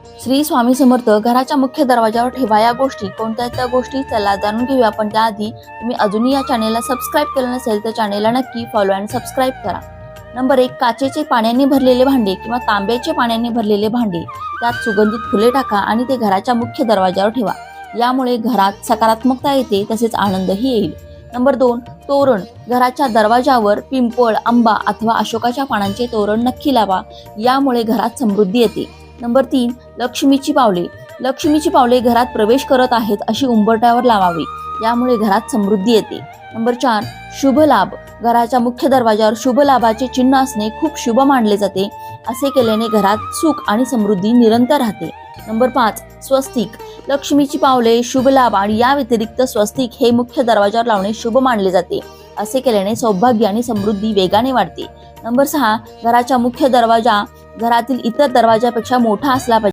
श्री स्वामी समर्थ घराच्या मुख्य दरवाजावर ठेवा या गोष्टी कोणत्या त्या गोष्टी चला जाणून घेऊया. पण त्याआधी तुम्ही अजूनही या चॅनेलला सबस्क्राईब केलं नसेल तर चॅनेलला नक्की फॉलो आणि सबस्क्राईब करा. नंबर 1, काचेचे पाण्याने भरलेले भांडे किंवा तांब्याचे पाण्याने भरलेले भांडे, त्यात सुगंधित फुले टाका आणि ते घराच्या मुख्य दरवाजावर ठेवा. यामुळे घरात सकारात्मकता येते तसेच आनंदही येईल. नंबर 2, तोरण. घराच्या दरवाजावर पिंपळ, आंबा अथवा अशोकाच्या पानांचे तोरण नक्की लावा. यामुळे घरात समृद्धी येते. नंबर 3, लक्ष्मीची पावले. लक्ष्मीची पावले घरात प्रवेश करत आहेत अशी उंबरठ्यावर लावावी. यामुळे घरात समृद्धी येते. नंबर 4, शुभ लाभ. घराच्या मुख्य दरवाजावर शुभ लाभाचे चिन्ह असणे खूप शुभ मानले जाते. असे केल्याने घरात सुख आणि समृद्धी निरंतर राहते. नंबर 5, स्वस्तिक. लक्ष्मीची पावले, शुभ लाभ आणि या व्यतिरिक्त स्वस्तिक हे मुख्य दरवाजावर लावणे शुभ मानले जाते. असे केल्याने सौभाग्य आणि समृद्धी वेगाने वाढते. नंबर 6, घराचा मुख्य दरवाजा घरातील इतर दरवाजापेक्षा मोठा असला पाहिजे.